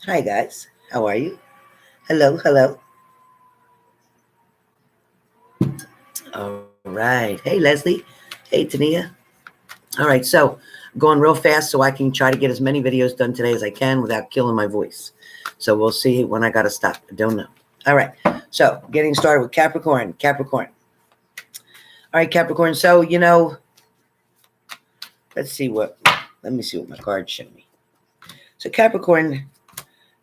Hi, guys. How are you? Hello, hello. All right. Hey, Leslie. Hey, Tania. All right. So, going real fast so I can try to get as many videos done today as I can without killing my voice. So, we'll see when I got to stop. I don't know. All right. So, getting started with Capricorn. Capricorn. All right, Capricorn. So, let's see what, let me see what my cards show me. So, Capricorn,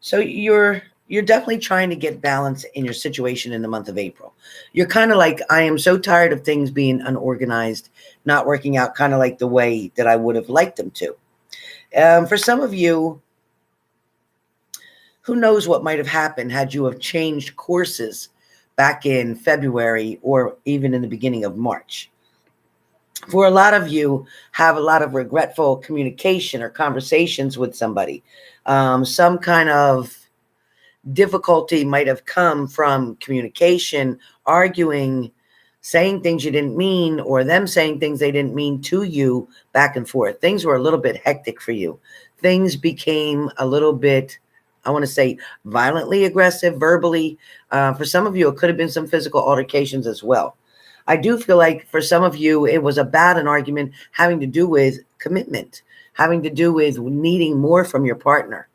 so you're definitely trying to get balance in your situation in the month of April. You're kind of like, I am so tired of things being unorganized, not working out kind of like the way that I would have liked them to. For some of you, who knows what might have happened had you have changed courses back in February or even in the beginning of March. For a lot of you, have a lot of regretful communication or conversations with somebody. Some kind of difficulty might have come from communication, arguing, saying things you didn't mean, or them saying things they didn't mean to you, back and forth. Things were a little bit hectic for you. Things became a little bit, I want to say, violently aggressive, verbally. For some of you, it could have been some physical altercations as well. I do feel like for some of you, it was about an argument having to do with commitment, having to do with needing more from your partner.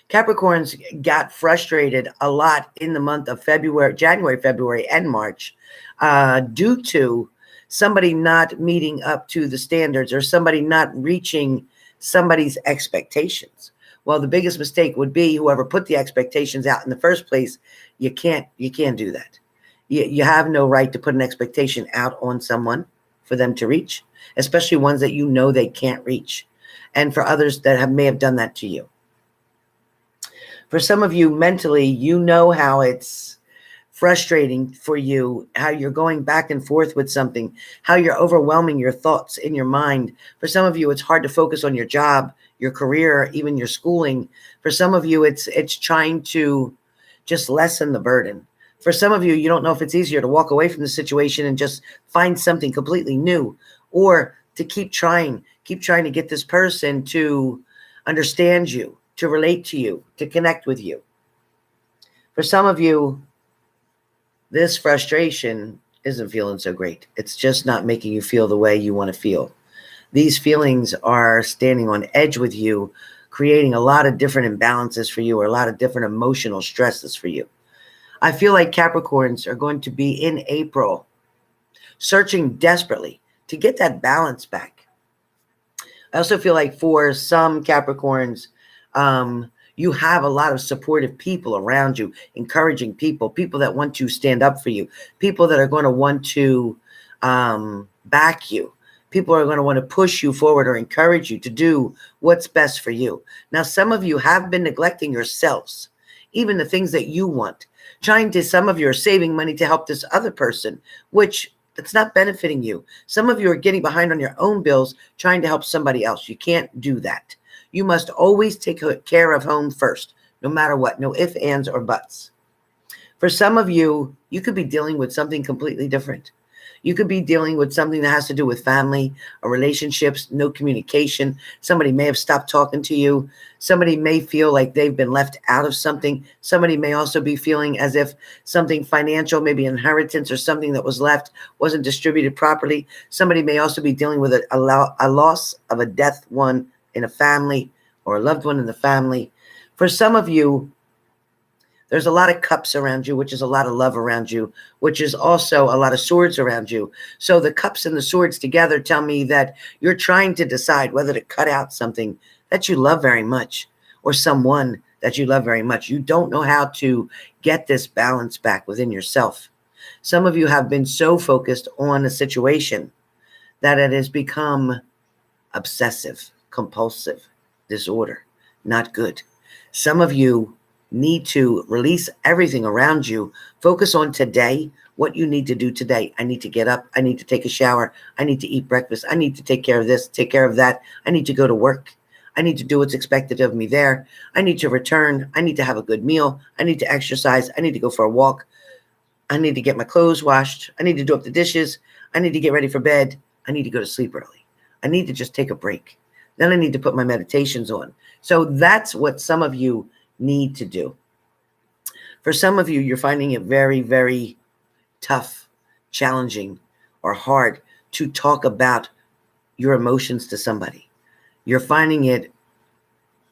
Capricorns got frustrated a lot in the month of January, February, and March due to somebody not meeting up to the standards or somebody not reaching somebody's expectations. Well, the biggest mistake would be whoever put the expectations out in the first place. You can't do that. You have no right to put an expectation out on someone for them to reach, especially ones that you know they can't reach, and for others that may have done that to you. For some of you, mentally, you know how it's frustrating for you, how you're going back and forth with something, how you're overwhelming your thoughts in your mind. For some of you, it's hard to focus on your job, your career, even your schooling. For some of you, it's trying to just lessen the burden. For some of you, you don't know if it's easier to walk away from the situation and just find something completely new, or to keep trying to get this person to understand you, to relate to you, to connect with you. For some of you, this frustration isn't feeling so great. It's just not making you feel the way you want to feel. These feelings are standing on edge with you, creating a lot of different imbalances for you, or a lot of different emotional stresses for you. I feel like Capricorns are going to be in April searching desperately to get that balance back. I also feel like for some Capricorns, you have a lot of supportive people around you, encouraging people that want to stand up for you, people that are going to want to back you. People are going to want to push you forward or encourage you to do what's best for you. Now, some of you have been neglecting yourselves, even the things that you want. Some of you are saving money to help this other person, which it's not benefiting you. Some of you are getting behind on your own bills, trying to help somebody else. You can't do that. You must always take care of home first, no matter what. No ifs, ands, or buts. For some of you, you could be dealing with something completely different. You could be dealing with something that has to do with family or relationships, no communication. Somebody may have stopped talking to you. Somebody may feel like they've been left out of something. Somebody may also be feeling as if something financial, maybe inheritance or something that was left, wasn't distributed properly. Somebody may also be dealing with a loss of a death one in a family or a loved one in the family. For some of you, there's a lot of cups around you, which is a lot of love around you, which is also a lot of swords around you. So the cups and the swords together tell me that you're trying to decide whether to cut out something that you love very much or someone that you love very much. You don't know how to get this balance back within yourself. Some of you have been so focused on a situation that it has become obsessive, compulsive disorder. Not good. Some of you need to release everything around you. Focus on today, what you need to do today. I need to get up. I need to take a shower. I need to eat breakfast. I need to take care of this, take care of that. I need to go to work. I need to do what's expected of me there. I need to return. I need to have a good meal. I need to exercise. I need to go for a walk. I need to get my clothes washed. I need to do up the dishes. I need to get ready for bed. I need to go to sleep early. I need to just take a break. Then I need to put my meditations on. So that's what some of you need to do. For some of you, you're finding it very, very tough, challenging, or hard to talk about your emotions to somebody. You're finding it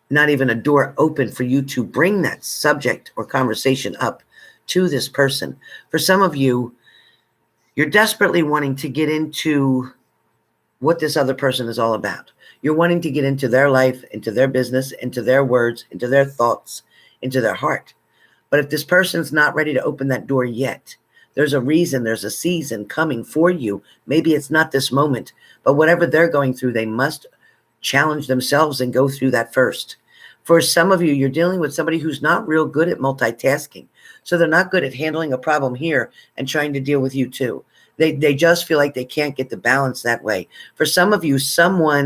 not even a door open for you to bring that subject or conversation up to this person. For some of you, you're desperately wanting to get into what this other person is all about. You're wanting to get into their life, into their business, into their words, into their thoughts, into their heart. But if this person's not ready to open that door yet, there's a reason, there's a season coming for you. Maybe it's not this moment, but whatever they're going through, they must challenge themselves and go through that first. For some of you, you're dealing with somebody who's not real good at multitasking. So they're not good at handling a problem here and trying to deal with you too. They just feel like they can't get the balance that way. For some of you, someone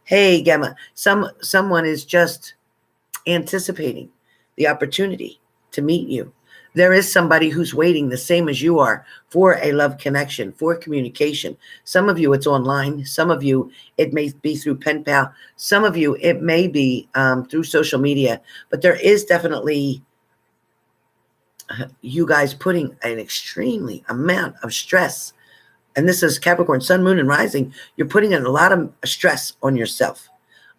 is just anticipating the opportunity to meet you. There is somebody who's waiting the same as you are for a love connection, for communication. Some of you, it's online. Some of you, it may be through pen pal. Some of you, it may be through social media. But there is definitely you guys putting an extremely amount of stress. And this is Capricorn, Sun, Moon, and Rising. You're putting in a lot of stress on yourself,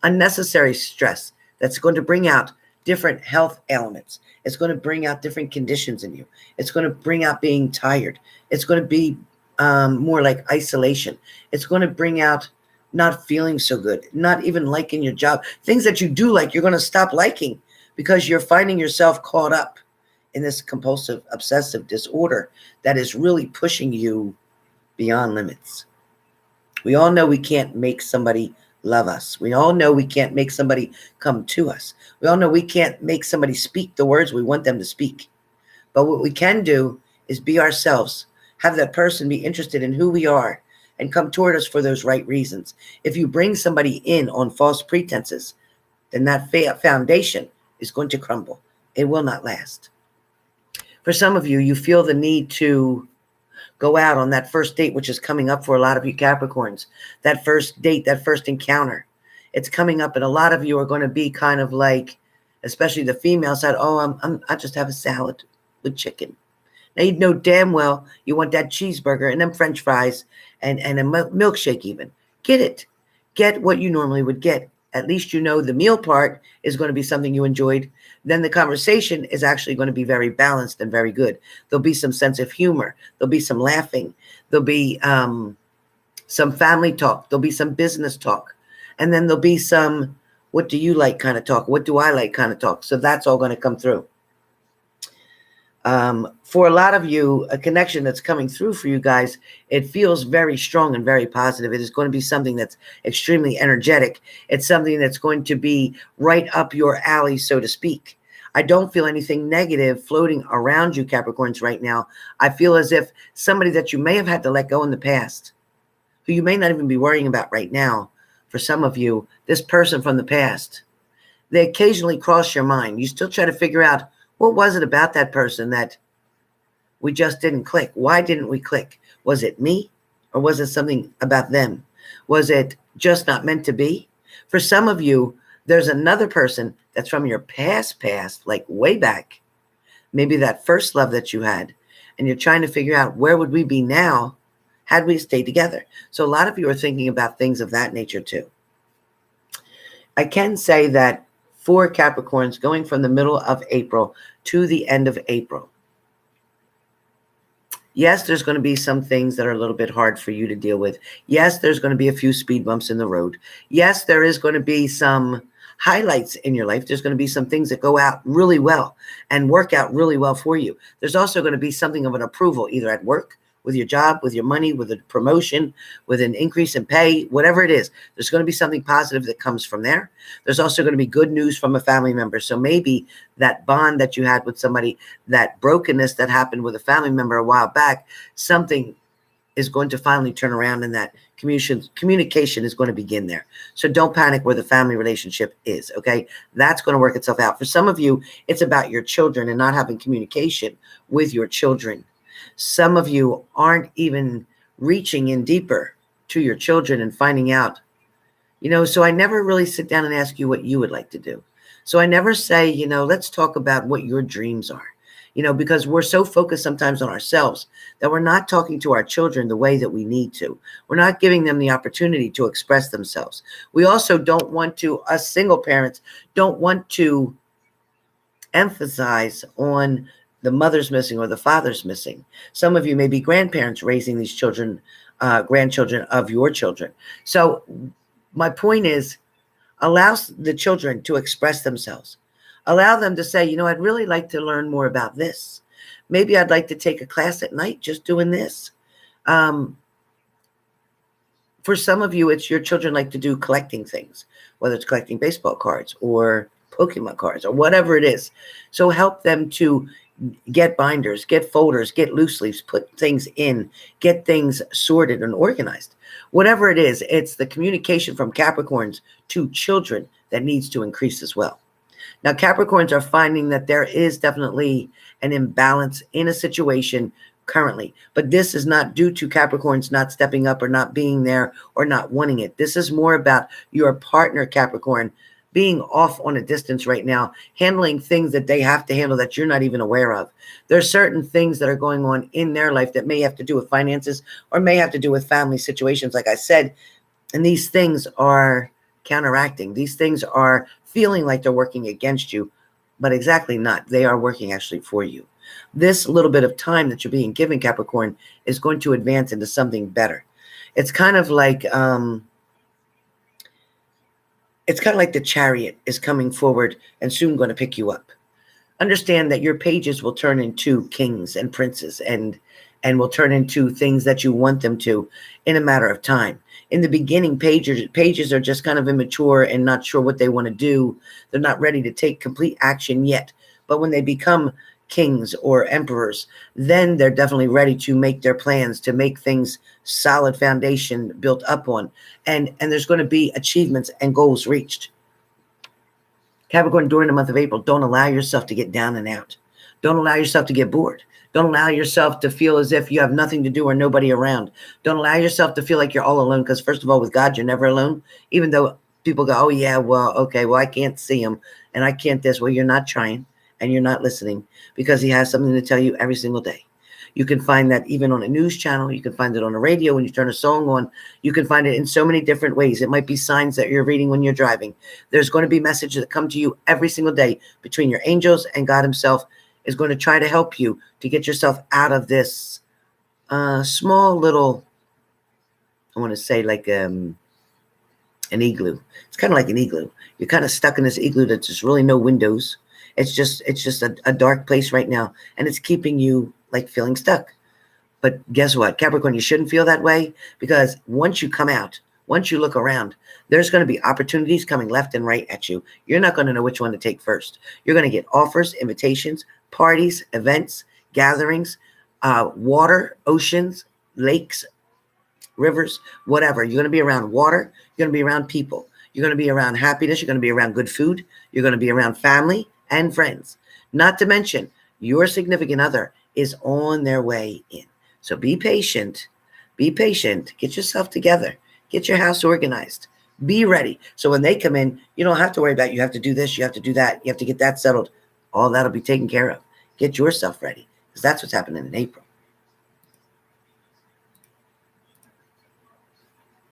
unnecessary stress that's going to bring out different health ailments. It's going to bring out different conditions in you. It's going to bring out being tired. It's going to be more like isolation. It's going to bring out not feeling so good, not even liking your job. Things that you do like, you're going to stop liking because you're finding yourself caught up in this compulsive obsessive disorder that is really pushing you beyond limits. We all know we can't make somebody love us. We all know we can't make somebody come to us. We all know we can't make somebody speak the words we want them to speak. But what we can do is be ourselves, have that person be interested in who we are and come toward us for those right reasons. If you bring somebody in on false pretenses, then that foundation is going to crumble. It will not last. For some of you, you feel the need to go out on that first date, which is coming up for a lot of you Capricorns. That first date, that first encounter, it's coming up, and a lot of you are going to be kind of like, especially the female side, I just have a salad with chicken. Now, you know damn well you want that cheeseburger and them French fries and a milkshake even. Get it. Get what you normally would get. At least you know the meal part is going to be something you enjoyed. Then the conversation is actually going to be very balanced and very good. There'll be some sense of humor. There'll be some laughing. There'll be some family talk. There'll be some business talk. And then there'll be some, what do you like kind of talk? What do I like kind of talk? So that's all going to come through. For a lot of you, a connection that's coming through for you guys, it feels very strong and very positive. It is going to be something that's extremely energetic. It's something that's going to be right up your alley, so to speak. I don't feel anything negative floating around you, Capricorns, right now. I feel as if somebody that you may have had to let go in the past, who you may not even be worrying about right now, for some of you, this person from the past, they occasionally cross your mind. You still try to figure out, what was it about that person that we just didn't click? Why didn't we click? Was it me, or was it something about them? Was it just not meant to be? For some of you, there's another person that's from your past, like way back, maybe that first love that you had, and you're trying to figure out, where would we be now had we stayed together? So a lot of you are thinking about things of that nature too. I can say that for Capricorns, going from the middle of April to the end of April, yes, there's going to be some things that are a little bit hard for you to deal with. Yes, there's going to be a few speed bumps in the road. Yes, there is going to be some highlights in your life. There's going to be some things that go out really well and work out really well for you. There's also going to be something of an approval, either at work, with your job, with your money, with a promotion, with an increase in pay, whatever it is. There's going to be something positive that comes from there. There's also going to be good news from a family member. So maybe that bond that you had with somebody, that brokenness that happened with a family member a while back, something is going to finally turn around, and that communication is going to begin there. So don't panic where the family relationship is, okay? That's going to work itself out. For some of you, it's about your children and not having communication with your children. Some of you aren't even reaching in deeper to your children and finding out, so I never really sit down and ask you what you would like to do. So I never say, let's talk about what your dreams are, because we're so focused sometimes on ourselves that we're not talking to our children the way that we need to. We're not giving them the opportunity to express themselves. We also don't want to, us single parents, don't want to emphasize on the mother's missing or the father's missing. Some of you may be grandparents raising these children, grandchildren of your children. So my point is, allow the children to express themselves. Allow them to say, I'd really like to learn more about this. Maybe I'd like to take a class at night just doing this. For some of you, it's your children like to do collecting things, whether it's collecting baseball cards or Pokemon cards or whatever it is. So help them to get binders, get folders, get loose leaves, put things in, get things sorted and organized. Whatever it is, it's the communication from Capricorns to children that needs to increase as well. Now, Capricorns are finding that there is definitely an imbalance in a situation currently, but this is not due to Capricorns not stepping up or not being there or not wanting it. This is more about your partner, Capricorn, being off on a distance right now, handling things that they have to handle that you're not even aware of. There's certain things that are going on in their life that may have to do with finances or may have to do with family situations, like I said, and these things are counteracting. These things are feeling like they're working against you, but exactly not. They are working actually for you. This little bit of time that you're being given, Capricorn, is going to advance into something better. It's kind of like the Chariot is coming forward and soon going to pick you up. Understand that your pages will turn into kings and princes and will turn into things that you want them to in a matter of time. In the beginning, pages are just kind of immature and not sure what they want to do. They're not ready to take complete action yet. But when they become kings or emperors, then they're definitely ready to make their plans, to make things solid foundation built up on. And there's going to be achievements and goals reached. Capricorn, during the month of April, don't allow yourself to get down and out. Don't allow yourself to get bored. Don't allow yourself to feel as if you have nothing to do or nobody around. Don't allow yourself to feel like you're all alone, because first of all, with God, you're never alone. Even though people go, oh yeah, well, okay, well, I can't see him and I can't this. Well, you're not trying and you're not listening, because he has something to tell you every single day. You can find that even on a news channel. You can find it on the radio when you turn a song on. You can find it in so many different ways. It might be signs that you're reading when you're driving. There's going to be messages that come to you every single day between your angels, and God himself is going to try to help you to get yourself out of this small little, I want to say like an igloo. It's kind of like an igloo. You're kind of stuck in this igloo that's just really no windows. It's just a dark place right now, and it's keeping you like feeling stuck. But guess what, Capricorn, you shouldn't feel that way, because once you come out, once you look around, there's going to be opportunities coming left and right at you. You're not going to know which one to take first. You're going to get offers, invitations, parties, events, gatherings, water, oceans, lakes, rivers, whatever. You're going to be around water. You're going to be around people. You're going to be around happiness. You're going to be around good food. You're going to be around family and friends. Not to mention, your significant other is on their way in. So be patient. Be patient. Get yourself together. Get your house organized. Be ready. So when they come in, you don't have to worry about, you have to do this, you have to do that, you have to get that settled. All that'll be taken care of. Get yourself ready, because that's what's happening in April.